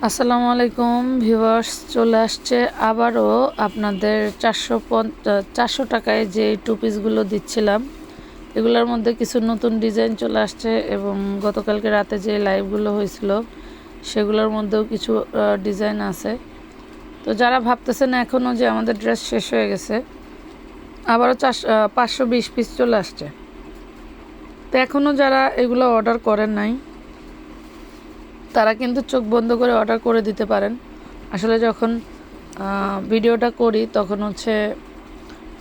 আসসালামু আলাইকুম ভিউয়ার্স, চলে আসছে আবারও আপনাদের 400 টাকায় যে টু পিসগুলো দিচ্ছিলাম এগুলোর মধ্যে কিছু নতুন ডিজাইন চলে আসছে এবং গতকালকে রাতে যে লাইভগুলো হয়েছিল সেগুলোর মধ্যেও কিছু ডিজাইন আছে। তো যারা ভাবতেছেন এখনও যে আমাদের ড্রেস শেষ হয়ে গেছে, আবারও 520 পিস চলে আসছে। তো এখনও যারা এগুলো অর্ডার করেন নাই তারা কিন্তু চোখ বন্ধ করে অর্ডার করে দিতে পারেন। আসলে যখন ভিডিওটা করি তখন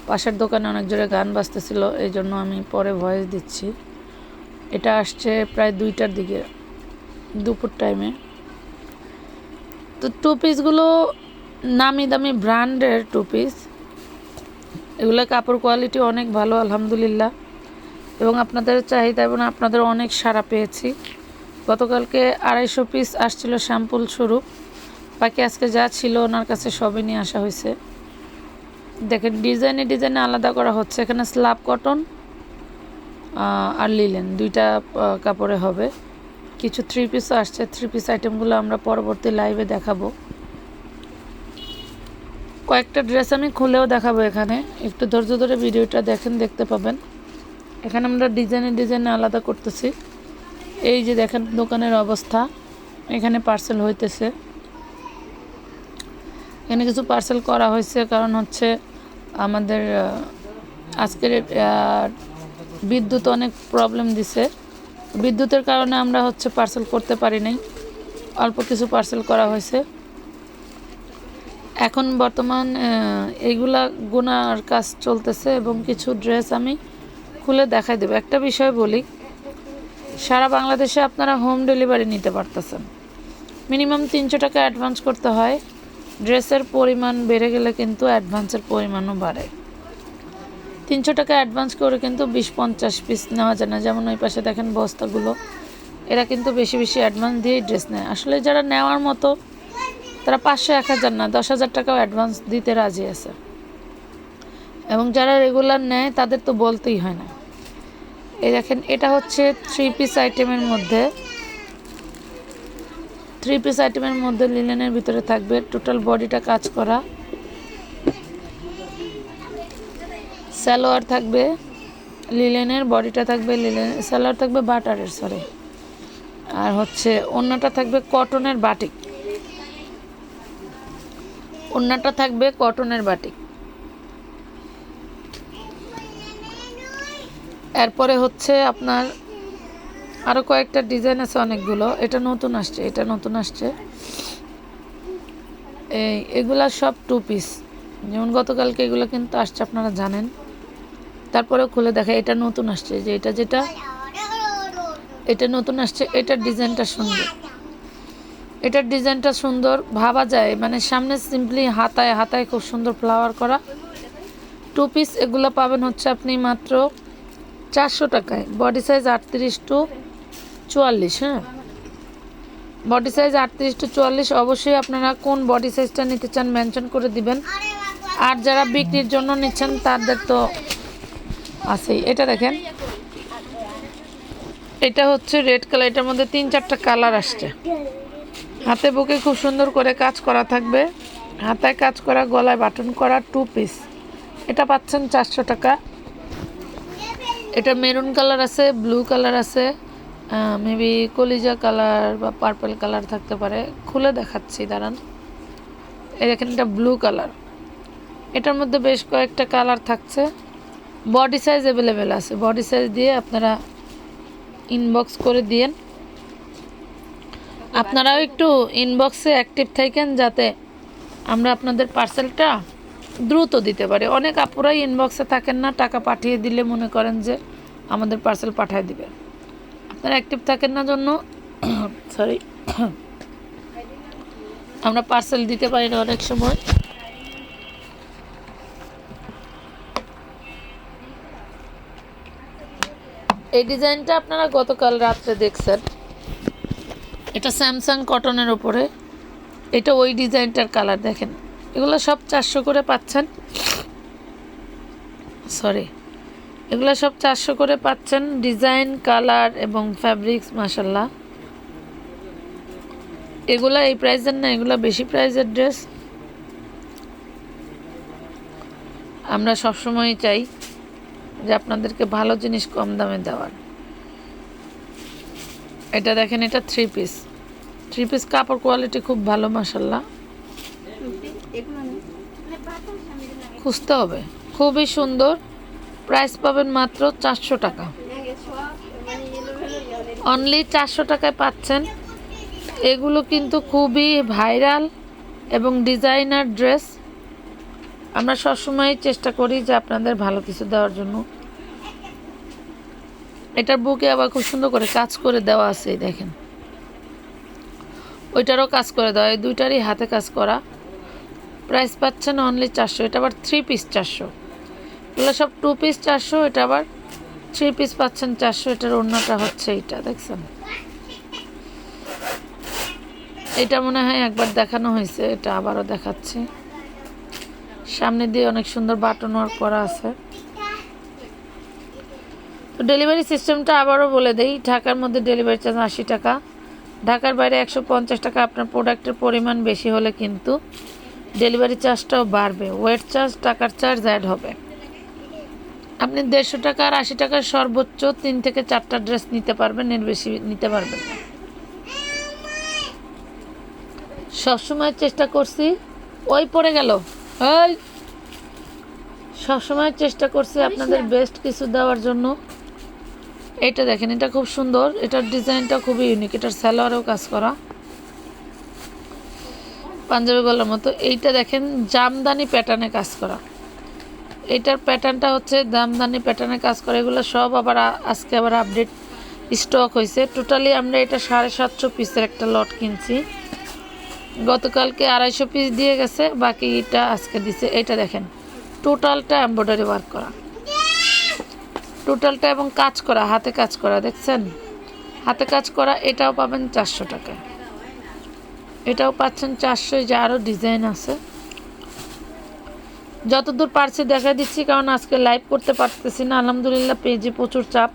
পাশের দোকানে অনেক জোরে গান বাজতেছিল, এই জন্য আমি পরে ভয়েস দিচ্ছি। এটা আসছে প্রায় 2টার দিকে, দুপুর টাইমে। তো টু পিসগুলো নামি দামি ব্র্যান্ডের টু পিস, এগুলো কাপড় কোয়ালিটি অনেক ভালো আলহামদুলিল্লাহ, এবং আপনাদের চাহিদা এবং আপনাদের অনেক সাড়া পেয়েছি। গতকালকে 250 পিস আসছিল স্যাম্পল স্বরূপ, বাকি আজকে যা ছিল ওনার কাছে সবই নিয়ে আসা হয়েছে। দেখেন ডিজাইনে আলাদা করা হচ্ছে। এখানে স্ল্যাব কটন আর লিলেন দুইটা কাপড়ে হবে। কিছু 3 পিসও আসছে। 3 পিস আইটেমগুলো আমরা পরবর্তী লাইভে দেখাবো। কয়েকটা ড্রেস আমি খুলেও দেখাবো। এখানে একটু ধৈর্য ধরে ভিডিওটা দেখতে পাবেন। এখানে আমরা ডিজাইনে আলাদা করতেছি। এই যে দেখেন দোকানের অবস্থা, এখানে পার্সেল হইতেছে। এখানে কিছু পার্সেল করা হয়েছে, কারণ আমাদের আজকের বিদ্যুৎ অনেক প্রবলেম দিছে। বিদ্যুতের কারণে আমরা পার্সেল করতে পারি নাই, অল্প কিছু পার্সেল করা হয়েছে। এখন বর্তমান এইগুলা গোনার কাজ চলতেছে এবং কিছু ড্রেস আমি খুলে দেখাই দেবো। একটা বিষয় বলি, সারা বাংলাদেশে আপনারা হোম ডেলিভারি নিতে পারতেছেন। মিনিমাম 300 টাকা অ্যাডভান্স করতে হয়। ড্রেসের পরিমাণ বেড়ে গেলে কিন্তু অ্যাডভান্সের পরিমাণও বাড়ে। 300 টাকা অ্যাডভান্স করে কিন্তু 20-50 পিস নেওয়া যায় না। যেমন ওই পাশে দেখেন বস্তাগুলো, এরা কিন্তু বেশি অ্যাডভান্স দিয়েই ড্রেস নেয়। আসলে যারা নেওয়ার মতো তারা 500-1000 না 10,000 টাকাও অ্যাডভান্স দিতে রাজি আছে, এবং যারা রেগুলার নেয় তাদের তো বলতেই হয় না। এই দেখেন, এটা 3 পিস আইটেমের মধ্যে 3 পিস আইটেমের মধ্যে লিনেনের ভিতরে থাকবে। টোটাল বডিটা কাজ করা, সালোয়ার থাকবে লিলেনের, বডিটা থাকবে লিলেনের, সালোয়ার থাকবে বাটারের আর ওড়নাটা থাকবে কটনের বাটিক। ওড়নাটা থাকবে কটনের বাটিক। এরপরে আপনার আরও কয়েকটা ডিজাইন আছে অনেকগুলো। এটা নতুন আসছে। এগুলা সব টু পিস, যেমন গতকালকে এগুলো কিন্তু আসছে আপনারা জানেন। তারপরেও খুলে দেখা, এটা নতুন আসছে। যে এটা নতুন আসছে। এটার ডিজাইনটা সুন্দর, ভাবা যায় মানে সামনে সিম্পলি হাতায় খুব সুন্দর ফ্লাওয়ার করা টু পিস। এগুলো পাবেন আপনি মাত্র 400 টাকায়। Body size 38-44। হ্যাঁ, বডি সাইজ 38-44। অবশ্যই আপনারা কোন বডি সাইজটা নিতে চান মেনশন করে দিবেন। আর যারা বিক্রির জন্য নিচ্ছেন তাদের তো আছেই। এটা দেখেন, এটা রেড কালার। এটার মধ্যে 3-4টা কালার আসছে। হাতে বুকে খুব সুন্দর করে কাজ করা থাকবে, হাতায় কাজ করা, গলায় বাটন করা টু পিস। এটা পাচ্ছেন 400 টাকা। এটা মেরুন কালার আছে, ব্লু কালার আছে, মেবি কলিজা কালার বা পার্পল কালার থাকতে পারে। খুলে দেখাচ্ছি, দাঁড়ান। এই দেখেন, এটা ব্লু কালার। এটার মধ্যে বেশ কয়েকটা কালার থাকছে। বডি সাইজ অ্যাভেলেবেল আছে। বডি সাইজ দিয়ে আপনারা ইনবক্স করে দিয়েন। আপনারাও একটু ইনবক্সে অ্যাক্টিভ থাকেন, যাতে আমরা আপনাদের পার্সেলটা দ্রুত দিতে পারি। অনেক আপুরাই ইনবক্সে থাকেন না, টাকা পাঠিয়ে দিলে মনে করেন যে আমাদের পার্সেল পাঠিয়ে দিবে। আপনারা অ্যাক্টিভ থাকেন না জন্য সরি, আমরা পার্সেল দিতে পারি না অনেক সময়। এই ডিজাইনটা আপনারা গতকাল রাত্রে দেখছেন। এটা স্যামসাং কটনের উপরে। এটা ওই ডিজাইনটার কালার দেখেন। এগুলো সব 400 করে পাচ্ছেন। এগুলো সব 400 করে পাচ্ছেন। ডিজাইন, কালার এবং ফ্যাব্রিক্স মাশাল্লাহ এগুলা এই প্রাইসের না, এগুলা বেশি প্রাইসের ড্রেস। আমরা সবসময়ই চাই যে আপনাদেরকে ভালো জিনিস কম দামে দেওয়ার। এটা দেখেন, এটা থ্রি পিস কাপড় কোয়ালিটি খুব ভালো মাশাআল্লাহ। খুঁজতে হবে, খুবই সুন্দর। প্রাইস পাবেন মাত্র 400 টাকা, অনলি 400 টাকায় পাচ্ছেন। এগুলো কিন্তু খুবই ভাইরাল এবং ডিজাইনার ড্রেস। আমরা সবসময় চেষ্টা করি যে আপনাদের ভালো কিছু দেওয়ার জন্য। এটার বুকে আবার খুব সুন্দর করে কাজ করে দেওয়া আছে, দেখেন। ওইটারও কাজ করে দেওয়া, এই দুইটারই হাতে কাজ করা। প্রাইস পাচ্ছেন অনলি 400। এটা আবার থ্রি পিস 400, এগুলো সব 2 পিস 400, এটা আবার 3 পিস পাচ্ছেন 400। এটার ওড়নাটা হচ্ছে এইটা, দেখছেন। এটা মনে হয় একবার দেখানো হয়েছে, এটা আবারও দেখাচ্ছি। সামনে দিয়ে অনেক সুন্দর বাটন ওয়ার্ক করা আছে। তো ডেলিভারি সিস্টেমটা আবারও বলে দেই, ঢাকার মধ্যে ডেলিভারি চার্জ 80 টাকা, ঢাকার বাইরে 150 টাকা। আপনার প্রোডাক্টের পরিমাণ বেশি হলে কিন্তু ডেলিভারি চার্জটাও বাড়বে, ওয়েট চার্জ, টাকার চার্জ অ্যাড হবে। আপনি 150 টাকা আর 80 টাকার সর্বোচ্চ 3 থেকে 4টা ড্রেস নিতে পারবেন, এর বেশি নিতে পারবেন না। সবসময় চেষ্টা করছি, ওই পড়ে গেল, ওই সবসময় চেষ্টা করছি আপনাদের বেস্ট কিছু দেওয়ার জন্য। এটা দেখেন, এটা খুব সুন্দর, এটার ডিজাইনটা খুবই ইউনিক। এটার সালোয়ারেও কাজ করা, পাঞ্জাবি গলার মতো। এইটা দেখেন জামদানি প্যাটার্নে কাজ করা। এটার প্যাটার্নটা হচ্ছে জামদানি প্যাটার্নে কাজ করা। এগুলো সব আবার আজকে আবার আপডেট স্টক হয়েছে। টোটালি আমরা এটা 750 পিসের একটা লট কিনছি। গতকালকে 250 পিস দিয়ে গেছে, বাকিটা আজকে দিছে। এটা দেখেন, টোটালটা এমব্রয়ডারি ওয়ার্ক করা, টোটালটা এবং কাজ করা, হাতে কাজ করা, দেখছেন, হাতে কাজ করা। এটাও পাবেন 400 টাকায়, এটাও পাচ্ছেন 400। যে আরও ডিজাইন আছে, যতদূর পারছি দেখা দিচ্ছি, কারণ আজকে লাইভ করতে পারতেছি না। আলহামদুলিল্লাহ পেজে প্রচুর চাপ,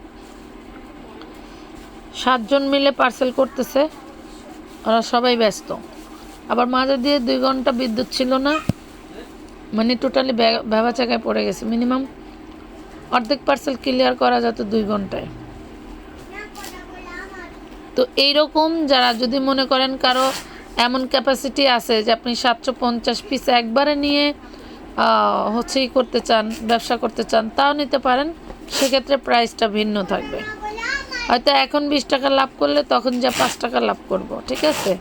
7 জন মিলে পার্সেল করতেছে, ওরা সবাই ব্যস্ত। আবার মাঝে দিয়ে 2 ঘন্টা বিদ্যুৎ ছিল না, মানে টোটালি ভেবা জায়গায় পড়ে গেছে। মিনিমাম অর্ধেক পার্সেল ক্লিয়ার করা যেত 2 ঘন্টায়। তো এইরকম যারা যদি মনে করেন কারো এমন ক্যাপাসিটি আছে যে আপনি 750 পিস একবারে নিয়ে হচ্ছেই করতে চান, ব্যবসা করতে চান, তাও নিতে পারেন। সেক্ষেত্রে প্রাইসটা ভিন্ন থাকবে। হয়তো এখন 20 টাকা লাভ করলে তখন যা 5 টাকা লাভ করব, ঠিক আছে।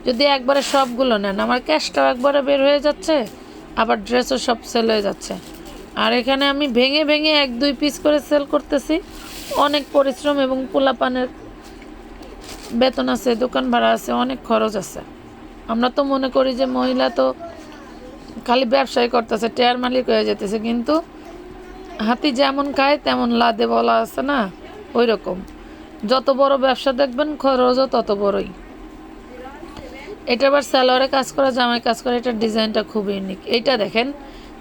যদি একবারে সবগুলো নেন, আমার ক্যাশটাও একবারে বের হয়ে যাচ্ছে, আবার ড্রেসও সব সেল হয়ে যাচ্ছে। আর এখানে আমি ভেঙে ভেঙে 1-2 পিস করে সেল করতেছি। অনেক পরিশ্রম এবং পোলাপানের বেতন আছে, দোকান ভাড়া আছে, অনেক খরচ আছে। আমরা তো মনে করি যে মহিলা তো খালি ব্যবসায় করতেছে, টেয়ার মালিক হয়ে যেতেছে, কিন্তু হাতি যেমন খায় তেমন লাদে বলা আছে না, ওই রকম। যত বড় ব্যবসা দেখবেন খরচও তত বড়ই। এটা আবার সালোয়ারে কাজ করা, জামায় কাজ করা। এটার ডিজাইনটা খুব ইউনিক। এইটা দেখেন,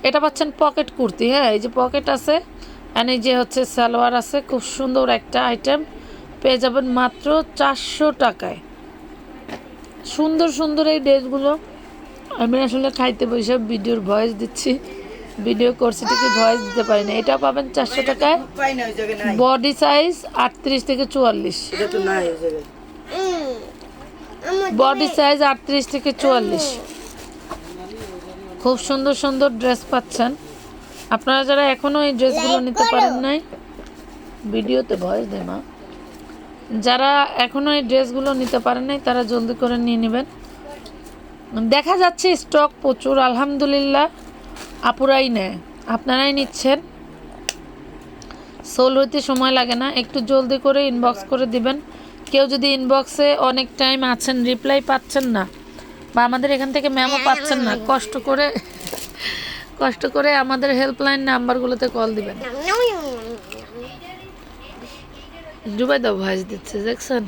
এটা পাচ্ছেন পকেট কুর্তি। হ্যাঁ, এই যে পকেট আছে, আর এই যে হচ্ছে সালোয়ার আছে। খুব সুন্দর একটা আইটেম পেয়ে যাবেন মাত্র 400 টাকায়। সুন্দর সুন্দর এই ড্রেসগুলো আমি আসলে খাইতে বসে ভিডিওর ভয়েস দিচ্ছি, ভিডিও করছি ঠিকই ভয়েস দিতে পারি না। এটা পাবেন 400 টাকায়। বডি সাইজ 38 থেকে 44, বডি সাইজ 38 থেকে 44। খুব সুন্দর সুন্দর ড্রেস পাচ্ছেন। আপনারা যারা এখনও এই ড্রেসগুলো নিতে পারেন নাই, ভিডিওতে ভয়েস দেয় মা, যারা এখনও এই ড্রেসগুলো নিতে পারেন নাই তারা জলদি করে নিয়ে নেবেন। দেখা যাচ্ছে স্টক প্রচুর, আলহামদুলিল্লাহ। আপুরাই নেয়, আপনারাই নিচ্ছেন। সোল হইতে সময় লাগে না, একটু জলদি করে ইনবক্স করে দিবেন। কেউ যদি ইনবক্সে অনেক টাইম আছেন, রিপ্লাই পাচ্ছেন না, বা আমাদের এখান থেকে মেমো পাচ্ছেন না, কষ্ট করে আমাদের হেল্পলাইন নাম্বারগুলোতে কল দিবেন। ডুবাই দাও ভয়েস দিচ্ছে, দেখছেন।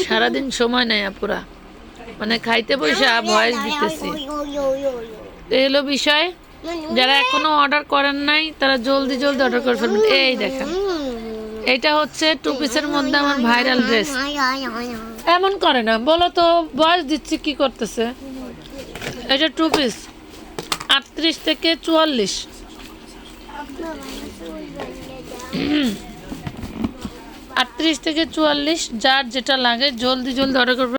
সারাদিন সময় নেই আপুরা, মানে খাইতে বসে ভয়েস দিতেছি। এলো বিষয়, যারা এখনো অর্ডার করেন নাই তারা জলদি জলদি অর্ডার করে ফেলবেন। এই দেখেন, এটা হচ্ছে টু পিসের মধ্যে আমার ভাইরাল ড্রেস। এমন করে না, বলো তো বয়স দিচ্ছি কি করতেছে। এটা টু পিস 38 থেকে 44। 38 থেকে 44, যার যেটা লাগে জলদি জলদি অর্ডার করবে।